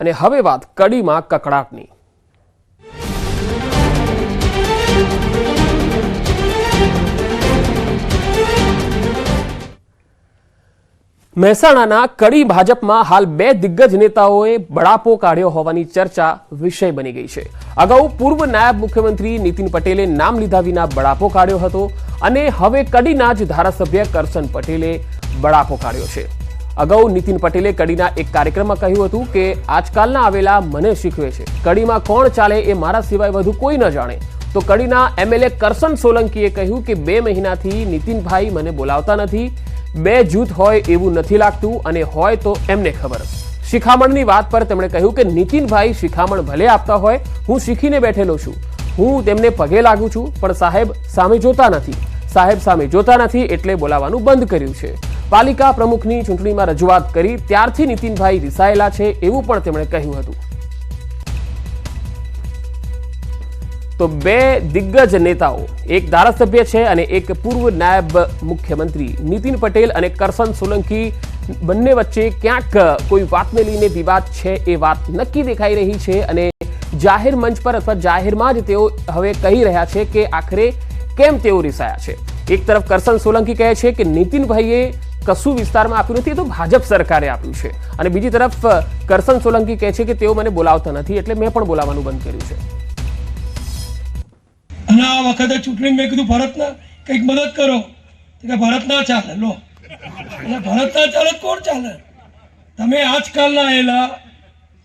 અને હવે વાત કડીમાં કકડાટની। મહેસાણાના કડી ભાજપમાં હાલ બે દિગ્ગજ નેતાઓએ બળાપો કાઢ્યો હોવાની ચર્ચા વિષય બની ગઈ છે। અગાઉ પૂર્વ નાયબ મુખ્યમંત્રી નીતિન પટેલે નામ લીધા વિના બળાપો કાઢ્યો હતો અને હવે કડીના જ ધારાસભ્ય કરશન પટેલે બળાપો કાઢ્યો છે। અગાઉ નીતિન પટેલે કડીના એક કાર્યક્રમમાં કહ્યું હતું કે આજકાલના આવેલા મને શીખવે છે, કડીમાં કોણ ચાલે એ મારા સિવાય વધુ કોઈ ન જાણે। તો કડીના એમએલએ કરશન સોલંકીએ કહ્યું કે 2 મહિનાથી નીતિનભાઈ મને બોલાવતા નથી, બે જૂથ હોય એવું નથી લાગતું અને હોય તો એમને ખબર। શિખામણની વાત પર તેમણે કહ્યું કે નીતિનભાઈ શિખામણ ભલે આપતા હોય, હું શીખીને બેઠેલો છું, હું તેમને પગે લાગુ છું, પણ સાહેબ સામે જોતા નથી, સાહેબ સામે જોતા નથી એટલે બોલાવવાનું બંધ કર્યું છે। પાલિકા પ્રમુખની ચૂંટણીમાં રજૂઆત કરી ત્યારથી નીતિનભાઈ રિસાયેલા છે એવું પણ તેમણે કહ્યું હતું। તો બે દિગ્ગજ નેતાઓ, એક ધારાસભ્ય છે અને એક પૂર્વ નાયબ મુખ્યમંત્રી નીતિન પટેલ અને કરશન સોલંકી, બંને વચ્ચે ક્યાંક કોઈ વાતને લઈને વિવાદ છે એ વાત નક્કી દેખાઈ રહી છે અને જાહેર મંચ પર અથવા જાહેરમાં જ તેઓ હવે કહી રહ્યા છે કે આખરે કેમ તેઓ રિસાયા છે। એક તરફ કરશન સોલંકી કહે છે કે નીતિનભાઈએ કશું વિસ્તારમાં આપ્યું નથી, એ તો ભાજપ સરકારે આપ્યું છે, અને બીજી તરફ કરશન સોલંકી કહે છે કે તેઓ મને બોલાવતા નથી એટલે મેં પણ બોલાવવાનું બંધ કર્યું છે। અને આ વખતે ચૂંટણી મેં કીધું ભરતના કંઈક મદદ કરો, કે ભરત ના ચાલે, લો એટલે ભરત ના ચાલે કોણ ચાલે? તમે આજકાલના આવેલા,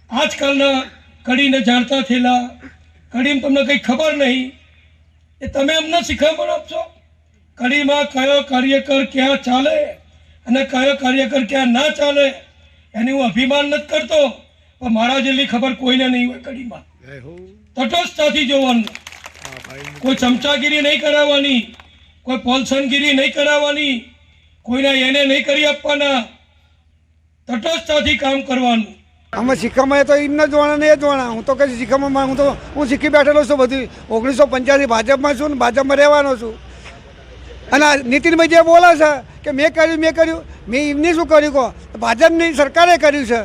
આજકાલના કડીને જાણતા થયેલા, કડીમાં તમને કંઈ ખબર નહીં, એ તમે અમને શીખવણ આપશો? કડીમાં કયો કાર્યકર ક્યાં ચાલે અને કયો કાર્યકર ક્યાં ના ચાલે એની હું અભિમાન નથી કરતો, પણ મારા જેટલી ખબર કોઈને નહીં હોય। કડીમાં તટસ્થતાથી જોવાનું, કોઈ ચમચાગીરી નહીં કરાવવાની, કોઈ પોલસનગીરી નહીં કરાવવાની, કોઈના એને નહીં કરી આપવાના, તટસ્થતાથી કામ કરવાનું। આમાં શીખામાં તો એમને જોવાના નહીં જોવાના, હું તો કઈ શીખામાં હું શીખી બેઠેલો છું બધું। 1985 ભાજપમાં છું ને ભાજપમાં રહેવાનો છું। અને નીતિનભાઈ જે બોલે છે કે મેં કર્યું, મેં એમને શું કર્યું કહો? ભાજપની સરકારે કર્યું છે,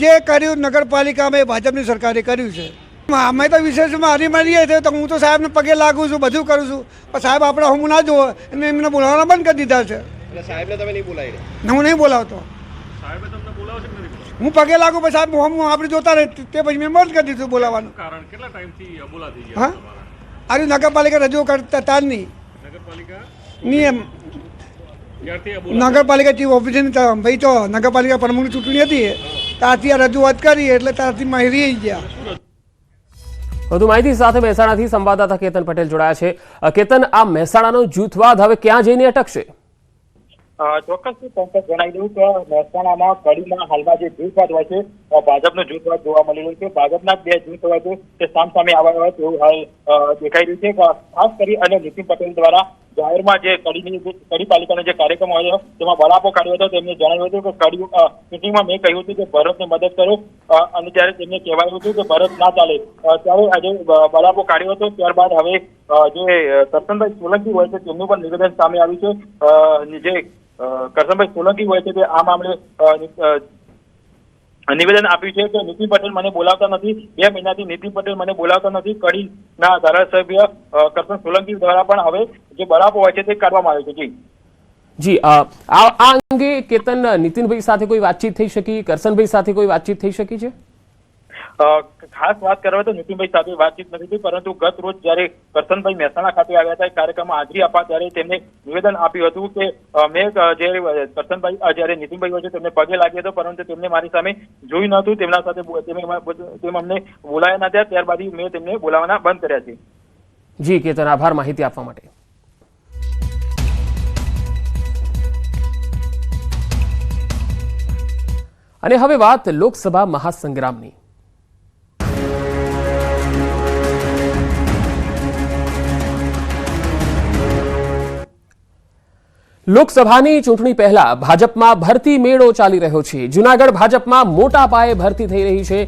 જે કર્યું નગરપાલિકામાં એ ભાજપની સરકારે કર્યું છે। અમે તો વિશેષમાં હરીમરીએ છીએ તો હું તો સાહેબને પગે લાગુ છું, બધું કરું છું, પણ સાહેબ આપણે હું ના જોવો અને એમને બોલાવવાના બંધ કરી દીધા છે। સાહેબને તમે નહીં બોલાવી? હું નહીં બોલાવતો, હું પગે લાગુ પણ સાહેબ હું આપણે જોતા રહે તે પછી મેં બંધ કરી દીધું બોલાવવાનું। કેટલા ટાઈમથી બોલાતી છે? હા, આજે નગરપાલિકા રજૂ કરતા તાર નહીં, નિયમ નગરપાલિકા ચીફ ઓફિસરની ભાઈ તો નગરપાલિકા પ્રમુખની ચૂંટણી હતી ત્યારથી આ રજૂઆત કરી એટલે ત્યારથી માહિતી રહી ગયા। વધુ માહિતી સાથે મહેસાણાથી સંવાદદાતા કેતન પટેલ જોડાયા છે। કેતન, આ મહેસાણાનો જૂથવાદ હવે ક્યાં જઈને અટકશે? ચોક્કસથી પંકજ જણાવી દઉં કે મહેસાણામાં કડીમાં હાલમાં જે જૂથવાદ હોય છે, ભાજપનો જૂથવાદ જોવા મળી રહ્યો છે। ભાજપના બે જૂથ હોય છે તે સામસામે આવ્યા હોય તેવું હાલ દેખાઈ રહ્યું છે। ખાસ કરી અને નીતિન પટેલ દ્વારા જાહેરમાં જે કડી પાલિકાનો જે કાર્યક્રમ હોય તેમાં બળાપો કાઢ્યો હતો। તેમને જણાવ્યું હતું કે કડી મીટિંગમાં મેં કહ્યું હતું કે ભરતને મદદ કરો, અને ત્યારે તેમને કહેવાયું હતું કે ભરત ના ચાલે, ત્યારે આજે બળાપો કાઢ્યો હતો। ત્યારબાદ હવે જે કરશનભાઈ સોલંકી હોય છે તેમનું પણ નિવેદન સામે આવ્યું છે। જે કરશનભાઈ સોલંકી હોય છે તે આ મામલે નિવેદન આપ્યું છે કે નીતિન પટેલ મને બોલાવતા નથી, 2 મહિનાથી નીતિન પટેલ મને બોલાવતા નથી। કડીના ધારાસભ્ય કરશન સોલંકી દ્વારા પણ હવે જે બળાપો હોય છે તે કાઢવામાં આવ્યો છે। જી, આ અંગે કેતન, નીતિનભાઈ સાથે કોઈ વાતચીત થઈ શકી? કરશનભાઈ સાથે કોઈ વાતચીત થઈ શકી છે? ખાસ વાત કરવા તો નીતિનભાઈ સાથે વાતચીત નથી થઈ, પરંતુ ગત રોજ જયારે કરશનભાઈ મહેસાણા ખાતે આવ્યા હતા, કાર્યક્રમમાં હાજરી આપવા ત્યારે તેમને નિવેદન આપ્યું હતું કે મેં કરશનભાઈ જયારે નીતિનભાઈ હોય છે તેમને પગે લાગ્યો હતો, પરંતુ તેમને મારી સામે જોયું નહોતું, તેમના સાથે અમને બોલાયા ના થયા, ત્યારબાદ મેં તેમને બોલાવવાના બંધ કર્યા છે। જી કેતન, આભાર માહિતી આપવા માટે। અને હવે વાત લોકસભા મહાસંગ્રામની। લોકસભાની ચૂંટણી પહેલા ભાજપમાં ભરતી મેળો ચાલી રહ્યો છે। જૂનાગઢ ભાજપમાં મોટા પાયે ભરતી થઈ રહી છે।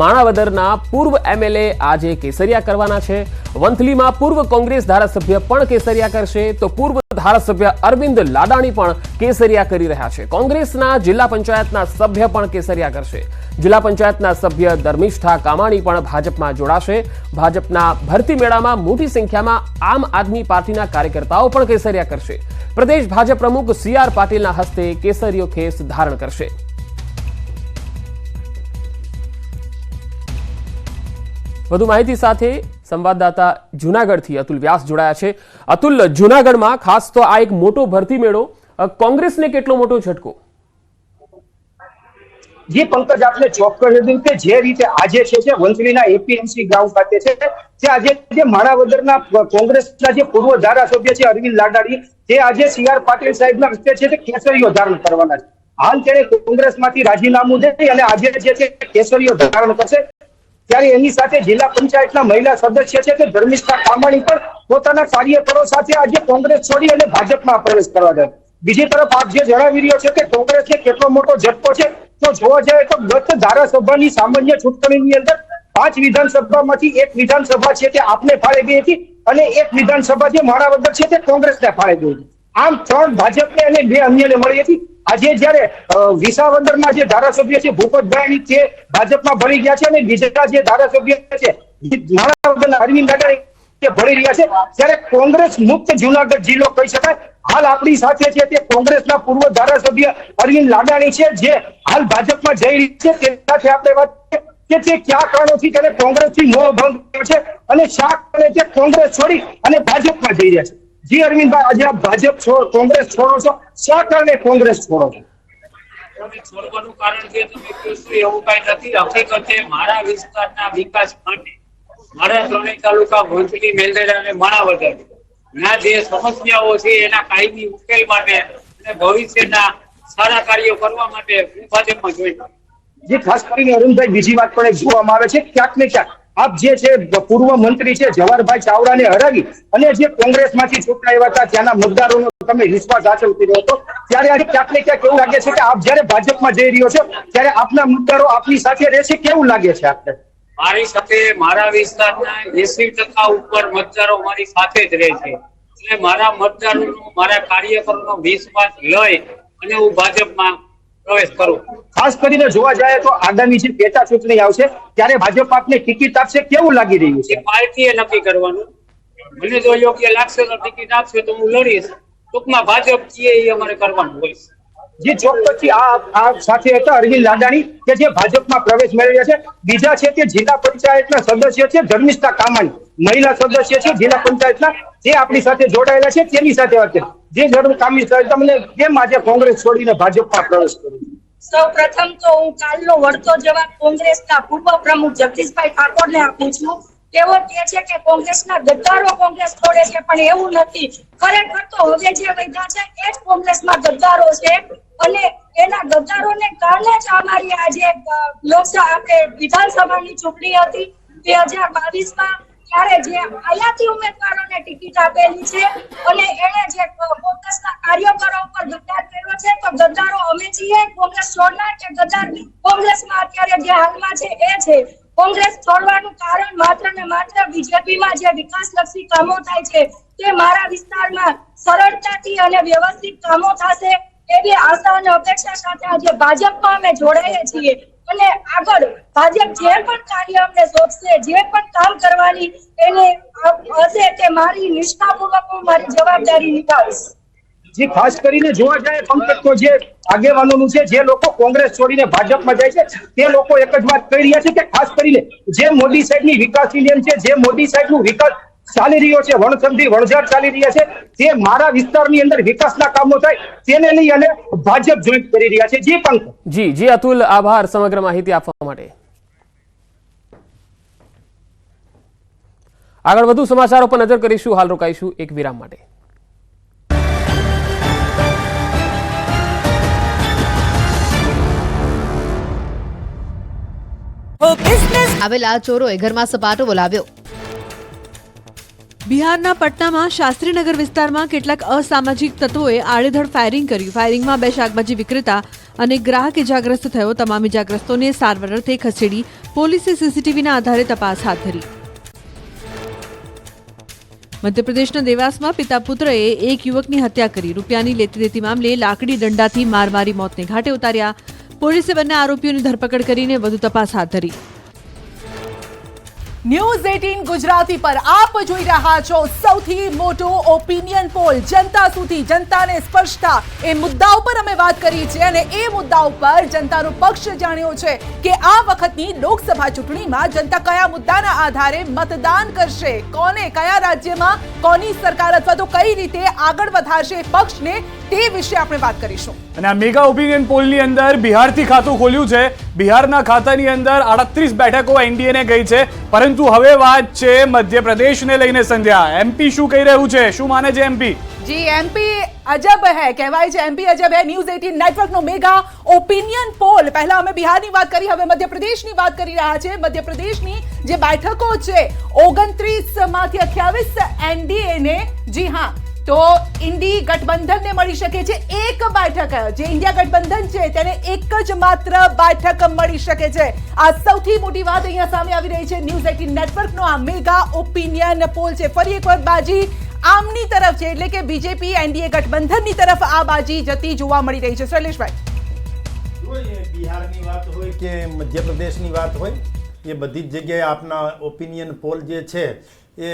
માણાવદરના પૂર્વ એમએલએ આજે કેસરિયા કરવાના છે। વંથલીમાં પૂર્વ કોંગ્રેસ ધારાસભ્ય પણ કેસરિયા કરશે, તો પૂર્વ ધારાસભ્ય અરવિંદ લાડાણી પણ કેસરિયા કરી રહ્યા છે। કોંગ્રેસના જિલ્લા પંચાયતના સભ્ય પણ કેસરિયા કરશે। જિલ્લા પંચાયતના સભ્ય ધર્મિષ્ઠા કામાણી પણ ભાજપમાં જોડાશે. ભાજપના ભરતી મેળામાં મોટી સંખ્યામાં આમ આદમી પાર્ટીના કાર્યકર્તાઓ પણ કેસરિયા કરશે. પ્રદેશ ભાજપ પ્રમુખ CR પાટીલના હસ્તે કેસરીયો ખેસ ધારણ કરશે. વધુ માહિતી સાથે સંવાદદાતા જૂનાગઢથી અતુલ વ્યાસ જોડાયા છે. અતુલ, જૂનાગઢમાં ખાસ તો આ એક મોટો ભરતી મેળો, કોંગ્રેસને કેટલો મોટો ઝટકો? જે પંકજ આપને ચોક્કસ કીધું કે જે રીતે આજે છે વંથલીના APMC ગ્રાઉન્ડ ખાતે છે તે આજે જે માણાવદરના કોંગ્રેસના જે પૂર્વ ધારાસભ્ય છે અરવિંદ લાડાણી તે આજે CR પાટીલ સાહેબના હસ્તે છે તે કેસરીઓ ધારણ કરવાના છે. હાલ તેણે કોંગ્રેસમાંથી રાજીનામું દઈ અને આજે જે છે કેસરીઓ ધારણ કરશે. ત્યારે એની સાથે જિલ્લા પંચાયતના મહિલા સદસ્ય છે કે ધર્મિષ્ઠા કામાણી પણ પોતાના કાર્યકરો સાથે આજે કોંગ્રેસ છોડી અને ભાજપમાં પ્રવેશ કરવા જાય. બીજી તરફ આપ જે જણાવી રહ્યો છે કે કોંગ્રેસને કેટલો મોટો ઝટકો છે, તો જોવા જાય તો ગત ધારાસભાની સામાન્ય ચૂંટણીની અંદર 5 વિધાનસભામાંથી 1 વિધાનસભા છે તે આપને ફાળે ગઈ હતી અને 1 વિધાનસભા જે માણાવદર છે તે કોંગ્રેસને ફાળે ગઈ હતી. આમ 3 ભાજપને અને 2 અન્યને મળી હતી. આજે જયારે વિસાવદરના જે ધારાસભ્ય છે ભૂપતભાઈ તે ભાજપમાં ભળી ગયા છે અને બીજા જે ધારાસભ્ય છે માણાવદરના અરવિંદ લાડાણી તે ભળી રહ્યા છે, ત્યારે કોંગ્રેસ મુક્ત જૂનાગઢ જિલ્લો કહી શકાય. હાલ આપણી સાથે છે તે કોંગ્રેસના પૂર્વ ધારાસભ્ય અરવિંદ લાડાણી છે જે હાલ ભાજપમાં જઈ રહી છે. તે સાથે આપણે વાત કે તે કયા કારણોથી તેને કોંગ્રેસથી મોહ ભંગ થયો છે અને શા કારણે તે કોંગ્રેસ છોડી અને ભાજપમાં જઈ રહ્યા છે. જી અરવિંદભાઈ, આજે આપ ભાજપ કોંગ્રેસ છોડો છો, શા કારણે કોંગ્રેસ છોડો છો? છોડવાનું કારણ છે તમે કહેશો એવું કઈ નથી. હકીકતે મારા વિસ્તારના વિકાસ માટે મારા 3 તાલુકા વંથલી, મેંદરડા અને માણાવદર ના જે સમસ્યાઓ છે એના કાયમી ઉકેલ માટે અને ભવિષ્યના સારા કાર્યો કરવા માટે હું ભાજપમાં જોઈશ. જે ખાસ કરીને અરુણભાઈ બીજી વાત પણ એક જોવામાં આવે છે ક્યાંક ને ક્યાંક આપ જે છે પૂર્વ મંત્રી છે જવાહરભાઈ ચાવડાને હરાવી અને જે કોંગ્રેસમાંથી ચૂંટાયા હતા ત્યાંના મતદારોનો તમે વિશ્વાસ હાંસલ કર્યો હતો, ત્યારે આજે ક્યાંક ને ક્યાંક એવું લાગે છે કે આપ જયારે ભાજપમાં જઈ રહ્યો છો ત્યારે આપના મતદારો આપની સાથે રહેશે, કેવું લાગે છે આપને? મારી સાથે મારા વિસ્તારના 80% ઉપર મતદારો મારી સાથે જ રહે છે. એટલે મારા મતદારોનો, મારા કાર્યકરોનો વિશ્વાસ લઈ અને હું ભાજપમાં પ્રવેશ કરું. ખાસ કરીને જોવા જાય તો આગામી જે પેટા ચૂંટણી આવશે ત્યારે ભાજપ આપને ટિકિટ આપશે, કેવું લાગી રહ્યું છે? પાર્ટીએ નક્કી કરવાનું. મને જો યોગ્ય લાગશે તો ટિકિટ આપશે તો હું લડીશ. ટૂંકમાં ભાજપ છે એ અમારે કરવાનું હોય. જે ચોક્કસથી આ સાથે હતા અરવિંદ લાડાણી કે જે ભાજપમાં પ્રવેશ મેળવ્યા છે. બીજા છે કે જિલ્લા પંચાયતના સદસ્ય છે ધર્મિષ્ઠા કામાણી, મહિલા સદસ્ય છે જિલ્લા પંચાયતના, જે આપણી સાથે જોડાયેલા છે. તેની સાથે વાત કરી જે ધર્મિષ્ઠા, તમને કેમ આજે કોંગ્રેસ છોડીને ભાજપમાં પ્રવેશ કર્યો? સૌ પ્રથમ તો હું કાલનો વળતો જવાબ કોંગ્રેસના પૂર્વ પ્રમુખ જગદીશભાઈ ઠાકોરને આપું છું. તેઓ કહે છે કે કોંગ્રેસના ગદ્દારો કોંગ્રેસ છોડે છે, પણ એવું નથી. ખરેખર તો હવે જે વૈધા છે એ જ કોંગ્રેસમાં ગદ્દારો છે અને એના ગદ્દારોને કારણે જ અમારી આજે લોકસભા આપણે વિધાનસભાની ચૂંટણી હતી 2022માં, ત્યારે જે આયાતી ઉમેદવારોને ટિકિટ આપેલી છે અને એને જે કોંગ્રેસના કાર્યકરો ઉપર ગદ્દાર કર્યો છે, તો ગદ્દારો અમે છીએ. કોંગ્રેસ છોડનાર કે ગદ્દાર કોંગ્રેસમાં અત્યારે જે હાલમાં છે એ છે. કોંગ્રેસ છોડવાનું કારણ માત્ર ને માત્ર બીજેપીમાં જે વિકાસલક્ષી કામો થાય છે તે મારા વિસ્તારમાં સરળતાથી અને વ્યવસ્થિત કામો થશે એવી આશા અને અપેક્ષા સાથે આજે ભાજપમાં અમે જોડાઈએ છીએ અને આગળ ભાજપ જે પણ કાર્ય અમને સોંપશે, જે પણ કામ કરવાની એને હશે તે મારી નિષ્ઠાપૂર્વક હું મારી જવાબદારી નિભાવીશ. જે ખાસ કરીને જોવા જાય પંકજ તો જે આગેવાનોનું છે, જે લોકો કોંગ્રેસ છોડીને ભાજપમાં જાય છે તે લોકો એક જ વાત કહી રહ્યા છે કે ખાસ કરીને જે મોદી સાહેબની વિકાસની નેમ છે, જે મોદી સાહેબનું વિકાસ ચાલી રહ્યો છે, વણસંધી વણઝાર ચાલી રહ્યા છે, તે મારા વિસ્તારની અંદર વિકાસના કામો થાય તેને લઈ અને ભાજપ જોઈન્ટ કરી રહ્યા છે. જી પંકજ. જી અતુલ, આભાર સમગ્ર માહિતી આપવા માટે. આગળ વધુ સમાચારો પર નજર કરીશું. હાલ રોકાઈશું એક વિરામ માટે. આવેલા ચોરોએ ઘરમાં સપાટો બોલાવ્યો. બિહારના પટનામાં શાસ્ત્રીનગર વિસ્તારમાં કેટલાક અસામાજિક તત્વોએ આડેધડ ફાયરિંગ કર્યું. ફાયરિંગમાં 2 શાકભાજી વિક્રેતા અને ગ્રાહક ઇજાગ્રસ્ત થયો. તમામ ઇજાગ્રસ્તોને સારવાર અર્થે ખસેડી પોલીસે સીસીટીવીના આધારે તપાસ હાથ ધરી. મધ્યપ્રદેશના દેવાસમાં પિતા પુત્રએ એક યુવકની હત્યા કરી. રૂપિયાની લેતી દેતી મામલે લાકડી દંડાથી મારમારી મોતને ઘાટે ઉતાર્યા. પોલીસે બંને આરોપીઓની ધરપકડ કરીને વધુ તપાસ હાથ ધરી. ન્યૂઝ 18 ગુજરાતી પર આપ જોઈ રહ્યા છો સૌથી મોટો ઓપિનિયન પોલ. જનતા સુધી, જનતાને સ્પર્શતા એ મુદ્દા ઉપર અમે વાત કરી છે અને એ મુદ્દા ઉપર જનતાનો પક્ષ જાણ્યો છે કે આ વખતની લોકસભા ચૂંટણીમાં જનતા કયા મુદ્દાના આધારે મતદાન કરશે, કોને, કયા રાજ્યમાં કોની સરકાર અથવા તો કઈ રીતે આગળ વધારશે પક્ષને, તે વિશે આપણે વાત કરીશું. અને આ મેગા ઓપિનિયન પોલની અંદર બિહારથી ખાતું ખોલ્યું છે. બિહારના ખાતાની અંદર 38 બેઠકો એનડીએને ગઈ છે, પરંતુ હવે વાત છે મધ્યપ્રદેશને લઈને. સંધ્યા, એમપી શું કહી રહ્યું છે, શું માને છે એમપી? જી, એમપી અજબ હૈ, કહેવાય છે એમપી અજબ હૈ. ન્યૂઝ 18 નેટવર્કનો મેગા ઓપિનિયન પોલ. પહેલા અમે બિહારની વાત કરી, હવે મધ્યપ્રદેશની વાત કરી રહ્યા છે. મધ્યપ્રદેશની જે બેઠકો છે 29 માંથી 28 એનડીએને, જી હા, તો ઇન્ડી ગઠબંધનને મળી શકે છે એક બેઠક. જે ઇન્ડિયા ગઠબંધન છે તેને એક જ માત્ર બેઠક મળી શકે છે. આ સૌથી મોટી વાત અહીંયા સામે આવી રહી છે. ન્યૂઝ 18 નેટવર્કનો આ મેગા ઓપિનિયન પોલ છે. ફરી એક વખત બાજી આમની તરફ છે, એટલે કે બીજેપી એનડીએ ગઠબંધનની તરફ આ બાજી જતી જોવા મળી રહી છે. શૈલેષભાઈ, બિહારની વાત હોય કે મધ્યપ્રદેશની વાત હોય, એ બધી જ જગ્યાએ આપના ઓપિનિયન પોલ જે છે એ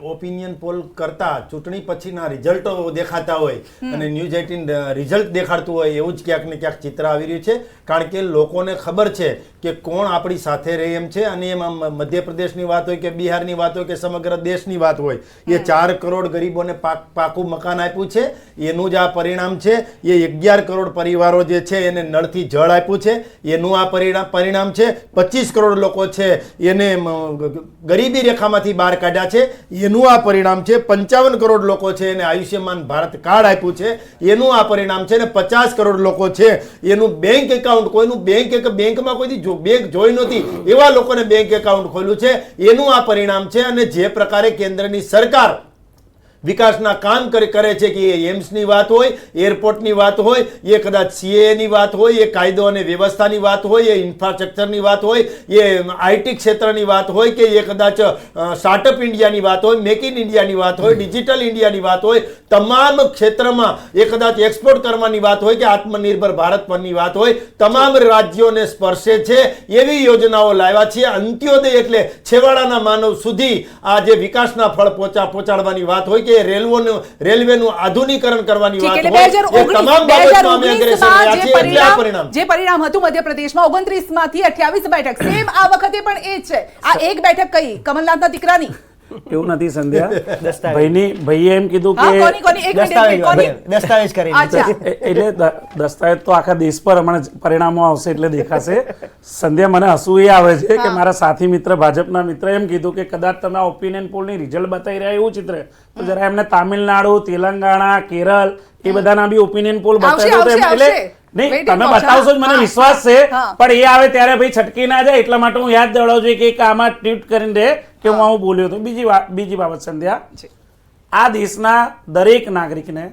ઓપિનિયન પોલ કરતા ચૂંટણી પછીના રિઝલ્ટો દેખાતા હોય અને ન્યૂઝ 18 રિઝલ્ટ દેખાડતું હોય એવું જ ક્યાંક ને ક્યાંક ચિત્ર આવી રહ્યું છે. કારણ કે લોકોને ખબર છે કે કોણ આપણી સાથે રહે એમ છે. અને એમાં મધ્યપ્રદેશની વાત હોય કે બિહારની વાત હોય કે સમગ્ર દેશની વાત હોય, એ 4 કરોડ ગરીબોને પાકું મકાન આપ્યું છે, એનું જ આ પરિણામ છે. એ 11 કરોડ પરિવારો જે છે એને નળથી જળ આપ્યું છે, એનું આ પરિણામ છે. 25 કરોડ લોકો છે એને ગરીબી રેખામાંથી બહાર કાઢ્યા છે, એનું આ પરિણામ છે. 55 કરોડ લોકો છે એને આયુષ્યમાન ભારત કાર્ડ આપ્યું છે, એનું આ પરિણામ છે. અને 50 કરોડ લોકો છે એનું બેંક એકાઉન્ટ, કોઈનું બેંકમાં કોઈ બેંક જોઈ નહોતી એવા લોકોને બેંક એકાઉન્ટ ખોલ્યું છે, એનું આ પરિણામ છે. અને જે પ્રકારે કેન્દ્રની સરકાર વિકાસના કામ કરે છે, કે એ એમ્સની વાત હોય, એરપોર્ટની વાત હોય, એ કદાચ સીએની વાત હોય, એ કાયદો અને વ્યવસ્થાની વાત હોય, એ ઇન્ફ્રાસ્ટ્રક્ચરની વાત હોય, એ આઈટી ક્ષેત્રની વાત હોય, કે એ કદાચ સ્ટાર્ટઅપ ઇન્ડિયાની વાત હોય, મેક ઇન ઇન્ડિયાની વાત હોય, ડિજિટલ ઇન્ડિયાની વાત હોય, તમામ ક્ષેત્રમાં એ કદાચ એક્સપોર્ટ કરવાની વાત હોય કે આત્મનિર્ભર ભારત પરની વાત હોય, તમામ રાજ્યોને સ્પર્શે છે એવી યોજનાઓ લાવ્યા છે. અંત્યોદય એટલે છેવાડાના માનવ સુધી આ જે વિકાસના ફળ પહોંચાડવાની વાત હોય, કે રેલવેનું આધુનિકરણ કરવાની વાત હોય, એ તમામ બાબતમાં અમે અગ્રેસર રહ્યા છીએ. એટલે આ પરિણામ, જે પરિણામ હતું મધ્યપ્રદેશમાં 29 માંથી 28 બેઠક, સેમ આ વખતે પણ એ જ છે. આ એક બેઠક કઈ કમલનાથના દીકરાની? એવું નથી સંધ્યા, ભાઈએ એમ કીધું કે દસ્તાવેજ કરી, એટલે દસ્તાવેજ તો આખા દેશ પર હમણાં પરિણામો આવશે એટલે દેખાશે. સંધ્યા, મને હસવું એ આવે છે કે મારા સાથી મિત્ર, ભાજપના મિત્ર એમ કીધું કે કદાચ તમે ઓપિનિયન પોલની રિઝલ્ટ બતાવી રહ્યા એવું ચિત્ર, તો જરા એમને તામિલનાડુ, તેલંગાણા, કેરળ એ બધાના બી ઓપિનિયન પોલ બતાવ્યો. એટલે નહીં, તમે બતાવશો જ, મને વિશ્વાસ છે, પણ એ આવે ત્યારે ભાઈ છટકી ના જાય એટલા માટે હું યાદ દેવડાવું છું કે આમાં ટ્વીટ કરીને દે કે હું આવું બોલ્યો હતો. બીજી બાબત સંધ્યા, આ દેશના દરેક નાગરિકને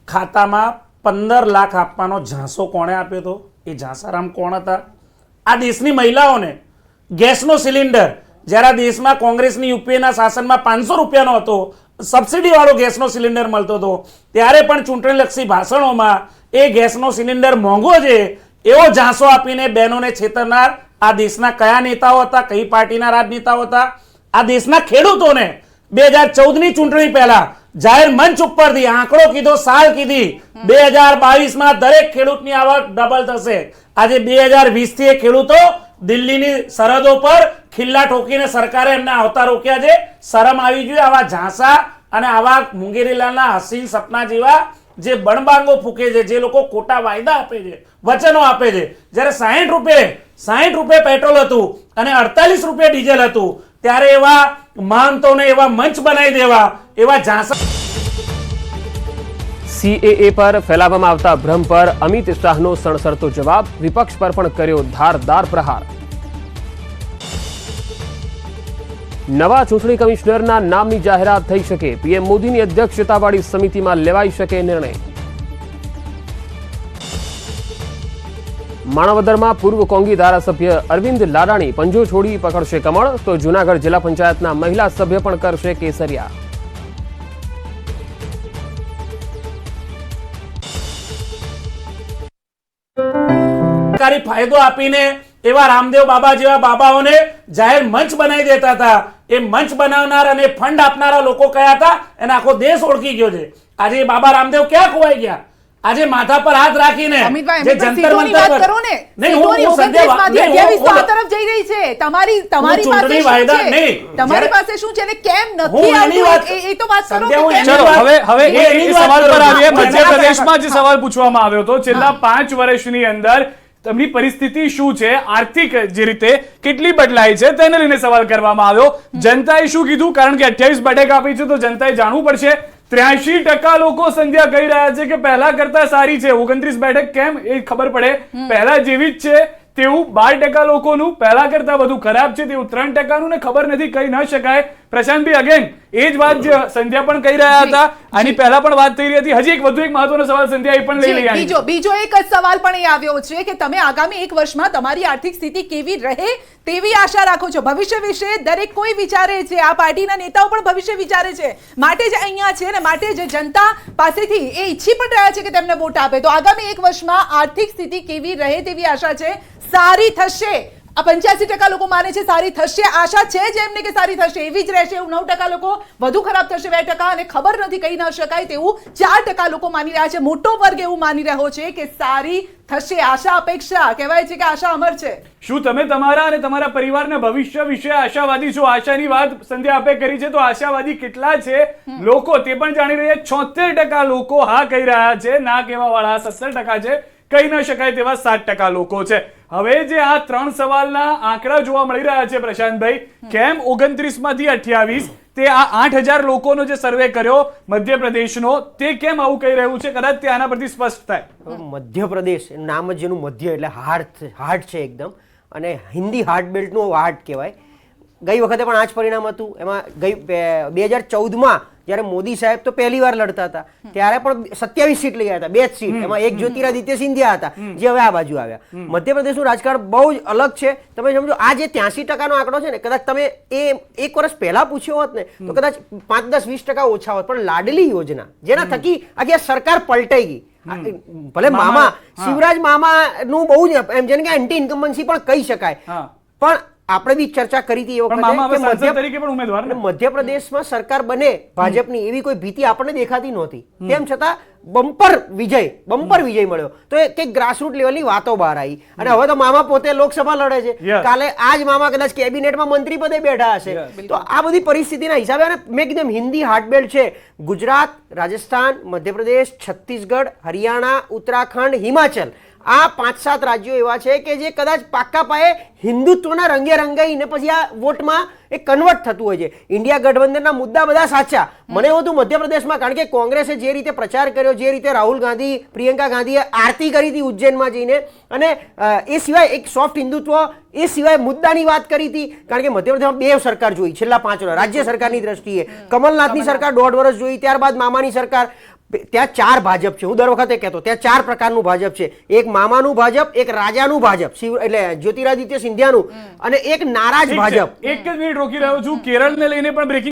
ખાતામાં 15 લાખ આપવાનો ઝાંસો કોણે આપ્યો હતો? એ ઝાંસારામ કોણ હતા? આ દેશની મહિલાઓને ગેસનો સિલિન્ડર, જ્યારે આ દેશમાં કોંગ્રેસની યુપીએના શાસનમાં 500 રૂપિયાનો હતો, સબસિડી વાળો ગેસનો સિલિન્ડર મળતો હતો, ત્યારે પણ ચૂંટણીલક્ષી ભાષણોમાં એ ગેસનો સિલિન્ડર મોંઘો છે એવો ઝાંસો આપીને બહેનોને છેતરનાર આ દેશના કયા નેતાઓ હતા, કઈ પાર્ટીના રાજનેતાઓ હતા? આ દેશના ખેડૂતોને 2014ની ચૂંટણી પહેલા જાહેર મંચ ઉપરથી આંકડો કીધો, સાલ કીધી, 2022માં દરેક ખેડૂતની આવક ડબલ થશે. આજે 2020 થી એ ખેડૂતો દિલ્હીની સરહદો પર ખિલ્લા ઠોકીને સરકારે એમને આવતા રોક્યા છે. શરમ આવી જોઈએ. આવા ઝાંસા અને આવા મુંગેરીલાલના હસીન સપના જેવા જે બણબાંગો ફૂકે છે, જે લોકો ખોટા વાયદા આપે છે, વચનો આપે છે, જ્યારે 60 રૂપિયા પેટ્રોલ હતું અને 48 રૂપિયા ડીઝલ હતું, ત્યારે એવા મહંતોને એવા મંચ બનાવી દેવા, એવા ઝાંસા. સીએએ પર ફેલાવવામાં આવતા ભ્રમ પર અમિત શાહનો સણસરતો જવાબ, વિપક્ષ પર પણ કર્યો ધારદાર પ્રહાર. નવા ચૂંટણી કમિશનરના નામની જાહેરાત થઈ શકે, પીએમ મોદીની અધ્યક્ષતાવાળી સમિતિમાં લેવાઈ શકે નિર્ણય. માણાવદરમાં પૂર્વ કોંગી ધારાસભ્ય અરવિંદ લાડાણી પંજો છોડી પકડશે કમળ, તો જૂનાગઢ જિલ્લા પંચાયતના મહિલા સભ્ય પણ કરશે કેસરિયા. સરકારી ફાયદો આપીને એવા રામદેવ બાબા જેવા બાબાઓને જાહેર મંચ બનાવી દેતા હતા. એ મંચ બનાવનાર અને ફંડ આપનારા લોકો કયા હતા એને આખો દેશ ઓળખી ગયો છે. આજે એ બાબા રામદેવ ક્યાં ખોવાઈ ગયા? આજે માથા પર હાથ રાખીને અમિતભાઈ, જે અમિતભાઈ, જંતર સીટોની મંતર વાત પર- કરો ને. નહીં, હું સીટોની સંધ્યા 29 માંથી નહીં, 28 તો આ હું- તરફ જઈ રહી છે. તમારી પાસે ચૂંટણી શું વાયદા છે? નહીં. તમારી જ્યારે- પાસે શું છે ને કેમ હું નથી એની વાત- આવતું? એ તો વાત કરો સંધ્યા, હું કે કેમ એની ચલો વાત- હવે હું એની એ વાત સવાલ પર કરું છું. આવીએ. હું એના મધ્યપ્રદેશમાં જે સવાલ પૂછવામાં આવ્યો હતો છેલ્લા 5 વર્ષની અંદર તેમની પરિસ્થિતિ શું છે, આર્થિક જે રીતે કેટલી બદલાઈ છે તેને લઈને સવાલ કરવામાં આવ્યો. જનતાએ શું કીધું? કારણ કે 28 બેઠક આપી છે તો જનતાએ જાણવું પડશે. 83% લોકો સંધ્યા કહી રહ્યા છે કે પહેલા કરતા સારી છે. 29 બેઠક કેમ એ ખબર પડે. પહેલા જેવી જ છે તેવું 12% લોકોનું, પહેલા કરતા વધુ ખરાબ છે તેવું 3%નું ને ખબર નથી, કહી ન શકાય. પ્રશાંતભાઈ, અગેન એ જ વાત જે સંધ્યા પણ કહી રહ્યા હતા, આની પહેલા પણ વાત થઈ રહી હતી. હજી એક વધુ એક મહત્વનો સવાલ સંધ્યા એ પણ લઈ લઈ આવી. બીજો એક જ સવાલ પણ એ આવ્યો છે કે તમે આગામી 1 વર્ષમાં તમારી આર્થિક સ્થિતિ કેવી રહે તેવી આશા રાખો છો. ભવિષ્ય વિશે દરેક કોઈ વિચારે છે, આ પાર્ટીના નેતાઓ પણ ભવિષ્ય વિચારે છે, માટે જ અહીંયા છે અને માટે જ જનતા પાસેથી એ ઈચ્છી પણ રહ્યા છે કે તેમને વોટ આપે. તો આગામી 1 વર્ષમાં આર્થિક સ્થિતિ કેવી રહે તેવી આશા છે. સારી થશે, આ 85% લોકો માને છે સારી થશે. આશા છે જ એમને કે સારી થશે, એવી જ રહેશે. એવું 9% લોકો વધુ ખરાબ થશે 2%, અને ખબર નથી, કહી ન શકાય તેવું 4% લોકો માની રહ્યા છે. મોટો વર્ગ એવું માની રહ્યો છે કે સારી થશે. આશા અપેક્ષા કહેવાય છે કે આશા અમર છે. શું તમે તમારા અને તમારા પરિવારના ભવિષ્ય વિશે આશાવાદી છો? આશાની વાત સંધ્યા આપે કરી છે, તો આશાવાદી કેટલા છે લોકો તે પણ જાણી રહ્યા. 76% લોકો હા કહી રહ્યા છે, ના કહેવા વાળા 17% છે, કહી ન શકાય તેવા 7% લોકો છે. હવે જે આ 3 સવાલના આંકડા જોવા મળી રહ્યા છે પ્રશાંતભાઈ, કેમ 29 માંથી 28, તે આ 8000 લોકોનો જે સર્વે કર્યો મધ્યપ્રદેશનો, તે કેમ આવું કહી રહ્યું છે? કદાચ તે આના પરથી સ્પષ્ટ થાય. મધ્યપ્રદેશ નામ જ જેનું મધ્ય એટલે હાર્ડ છે એકદમ, અને હિન્દી હાર્ટ બેલ્ટનું હાર્ટ કહેવાય. ગઈ વખતે પણ આ જ પરિણામ હતું. એમાં 2014માં જ્યારે મોદી સાહેબ તો પહેલી વાર લડતા હતા ત્યારે પણ 27 સીટ લઈ આવ્યા હતા, 2 જ સીટ. એમાં એક જ્યોતિરાદિત્ય સિંધિયા હતા જે હવે આ બાજુ આવ્યા. મધ્યપ્રદેશનું રાજકારણ બહુ જ અલગ છે. તમે સમજો, આ જે 83%નો આંકડો છે ને, કદાચ તમે એ 1 વર્ષ પહેલા પૂછ્યો હોત ને તો કદાચ 5-10-20% ઓછા હોત. પણ લાડલી યોજના જેના થકી આખી આ સરકાર પલટાઈ ગઈ. ભલે મામા શિવરાજ મામાનું બહુ જ એમ જેને કે એન્ટી ઇન્કમ્બન્સી પણ કહી શકાય, પણ આપણે બી ચર્ચા કરી હતી એ વખતે મધ્યપ્રદેશમાં સરકાર બને ભાજપની એવી કોઈ ભીતિ આપણને દેખાતી નહોતી. તેમ છતાં બમ્પર વિજય મળ્યો. તો એ કંઈક ગ્રાસરૂટ લેવલની વાતો બહાર આવી. અને હવે તો મામા પોતે લોકસભા લડે છે. કાલે આ જ મામા કદાચ કેબિનેટમાં મંત્રી પદે બેઠા હશે. તો આ બધી પરિસ્થિતિના હિસાબે, અને મેં કીધું હિન્દી હાર્ટબેલ્ટ છે. ગુજરાત, રાજસ્થાન, મધ્યપ્રદેશ, છત્તીસગઢ, હરિયાણા, ઉત્તરાખંડ, હિમાચલ, આ 5-7 રાજ્યો એવા છે કે જે કદાચ પાક્કા પાયે હિન્દુત્વના રંગે રંગાઈને પછી આ વોટમાં એ કન્વર્ટ થતું હોય છે. ઇન્ડિયા ગઠબંધનના મુદ્દા બધા સાચા. મને એવું હતું મધ્યપ્રદેશમાં, કારણ કે કોંગ્રેસે જે રીતે પ્રચાર કર્યો, જે રીતે રાહુલ ગાંધી, પ્રિયંકા ગાંધીએ આરતી કરી હતી ઉજ્જૈનમાં જઈને, અને એ સિવાય એક સોફ્ટ હિન્દુત્વ, એ સિવાય મુદ્દાની વાત કરી હતી. કારણ કે મધ્યપ્રદેશમાં 2 સરકાર જોઈ છેલ્લા 5 વર્ષ રાજ્ય સરકારની દ્રષ્ટિએ. કમલનાથની સરકાર 1.5 વર્ષ જોઈ, ત્યારબાદ મામાની સરકાર. ત્યાં 4 ભાજપ છે. હું દર વખતે કહેતો, ત્યાં 4 પ્રકારનું ભાજપ છે. એક મામાનું ભાજપ, એક રાજાનું ભાજપ એટલે જ્યોતિરાદિત્ય સિંધિયાનું, અને એક નારાજ ભાજપ. એક જ મિનિટ રોકી રહ્યો છું. કેરળને લઈને પણ બ્રેકિંગ